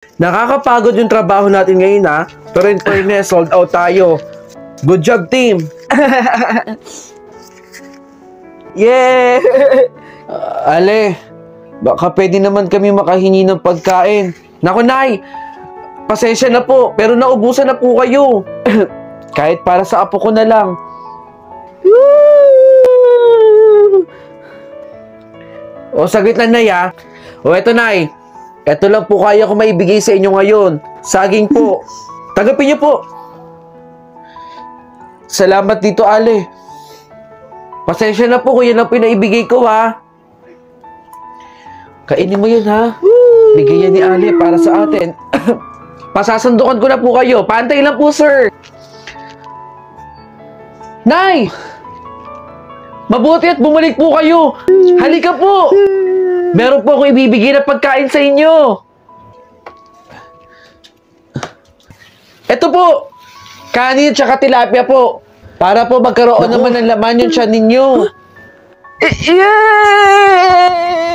Nakakapagod yung trabaho natin ngayon ha. Pero in fairness, sold out tayo. Good job, team. Yeah! Ale, baka pwede naman kami makahingi ng pagkain. Naku, Nay! Pasensya na po, pero naubusan na po kayo. Kahit para sa apo ko na lang. O, saglit lang, Nay, ha? O, eto, Nay. Eto lang po kaya ko maibigay sa inyo ngayon. Saging po. Tanggapin niyo po. Salamat dito, Ale. Pasensya na po kung yan ang pinaibigay ko, ha? Kainin mo yun, ha? Bigay yan ni Ale para sa atin. Pasasandukan ko na po kayo. Pantay lang po, sir. Nay! Mabuti at bumalik po kayo. Halika po. Meron po ako ibibigay na pagkain sa inyo. Ito po. Kanin at saka tilapia po. Para po magkaroon naman ng laman yung tiyan ninyo.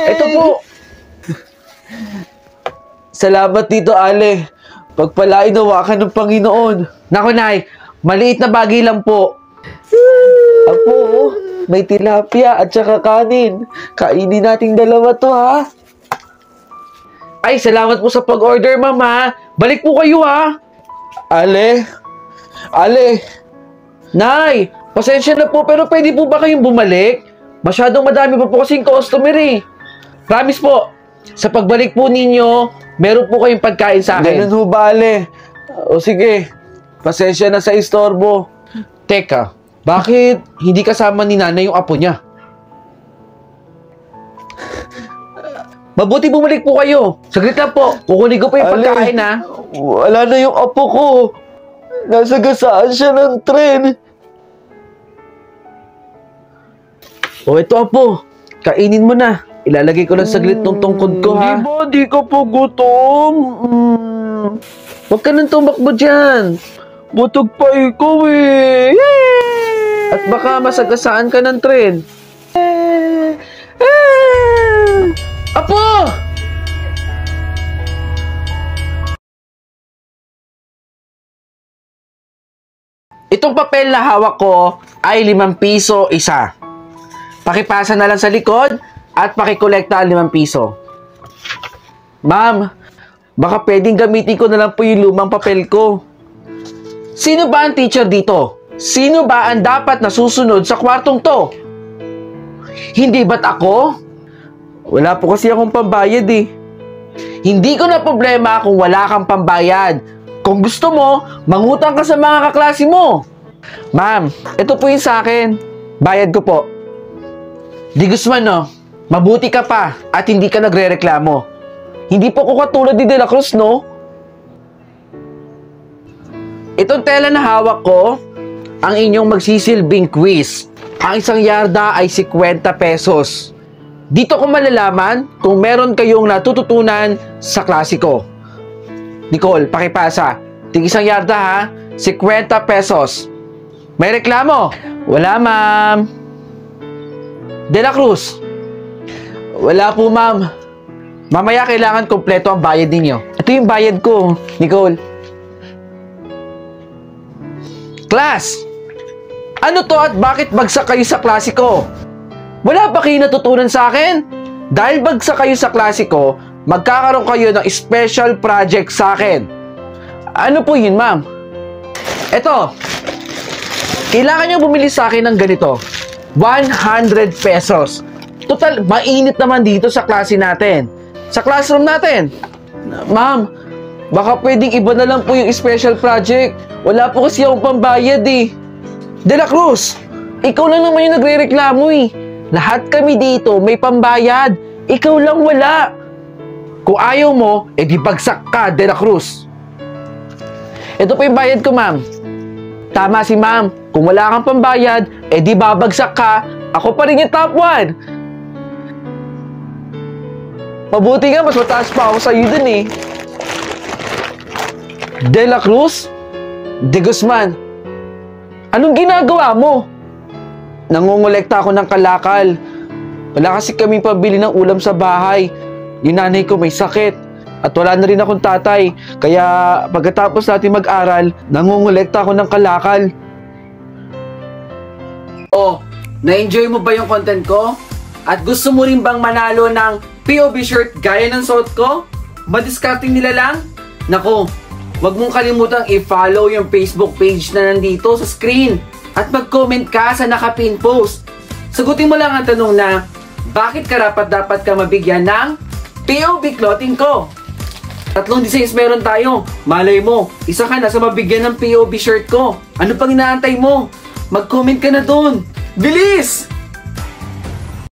Ito po. Salamat dito, Ale. Pagpalain nawa ka ng Panginoon. Naku, Nay. Maliit na bagay lang po. Apo, may tilapia at saka kanin. Kainin nating dalawa to, ha? Ay, salamat po sa pag-order, Ma'am, ha? Balik po kayo, ha? Ale? Nay, pasensya na po, pero pwede po ba kayong bumalik? Masyadong madami pa po kasing customer, eh. Promise po, sa pagbalik po ninyo, meron po kayong pagkain sa akin. Ganun ho ba, Ale? O sige, pasensya na sa istorbo. Teka, bakit hindi kasama ni Nanay yung apo niya? Mabuti bumalik po kayo. Saglit lang po. Kukunin ko po yung pagkain, ha? Wala na yung apo ko. Nasa gasaan siya ng tren. O, ito, apo. Kainin mo na. Ilalagay ko lang saglit ng tungkod ko, ha? Di ka po gutom. Huwag ka nang tumakbo dyan. Butog pa ikaw, eh. At baka masagasaan ka ng tren. Apo! Itong papel na hawak ko ay 5 piso isa. Pakipasa na lang sa likod at pakikolekta ang 5 piso. Ma'am, baka pwedeng gamitin ko na lang po yung lumang papel ko. Sino ba ang teacher dito? Sino ba ang dapat na susunod sa kwartong to? Hindi ba't ako? Wala po kasi akong pambayad, eh. Hindi ko na problema kung wala kang pambayad. Kung gusto mo, mangutang ka sa mga kaklase mo. Ma'am, ito po yung sa akin. Bayad ko po. Di Guzman, no? Mabuti ka pa at hindi ka nagre-reklamo. Hindi po ko katulad ni De La Cruz, no? Itong tela na hawak ko, ang inyong magsisilbing quiz. Ang isang yarda ay 50 pesos. Dito ko malalaman kung meron kayong natututunan sa klase ko. Nicole, pakipasa. Tig-isang yarda, ha? 50 pesos. May reklamo? Wala, ma'am. De La Cruz? Wala po, ma'am. Mamaya kailangan kompleto ang bayad ninyo. Ito yung bayad ko, Nicole. Class! Ano to at bakit bagsak kayo sa klase ko? Wala ba kayo natutunan sa akin? Dahil bagsak kayo sa klase ko, magkakaroon kayo ng special project sa akin. Ano po yun, ma'am? Eto, kailangan nyo bumili sa akin ng ganito. 100 pesos. Total, mainit naman dito sa klase natin. Sa classroom natin. Ma'am, baka pwedeng iba na lang po yung special project. Wala po kasi akong pambayad, eh. De La Cruz, ikaw lang naman yung nagre-reklamo, eh. Lahat kami dito may pambayad. Ikaw lang wala. Kung ayaw mo, edi bagsak ka, De La Cruz. Ito po yung bayad ko, ma'am. Tama si ma'am. Kung wala kang pambayad, edi babagsak ka. Ako pa rin yung top 1. Mabuti nga, mas mataas pa ako sa'yo dun, eh. De La Cruz? De Guzman, anong ginagawa mo? Nangongolekta ako ng kalakal. Wala kasi kami pabili ng ulam sa bahay. Yung nanay ko may sakit. at wala na rin akong tatay. Kaya pagkatapos natin mag-aral, nangungulekta ako ng kalakal. Oh, na-enjoy mo ba yung content ko? At gusto mo rin bang manalo ng POV shirt gaya ng suot ko? Madiscarding nila lang? Nako, wag mong kalimutang i-follow yung Facebook page na nandito sa screen at mag-comment ka sa nakapin post. Sagutin mo lang ang tanong na, bakit dapat ka mabigyan ng POV clothing ko? 3 designs meron tayo. Malay mo, isa ka na sa mabigyan ng POV shirt ko. Ano pang inaantay mo? Mag-comment ka na dun. Bilis!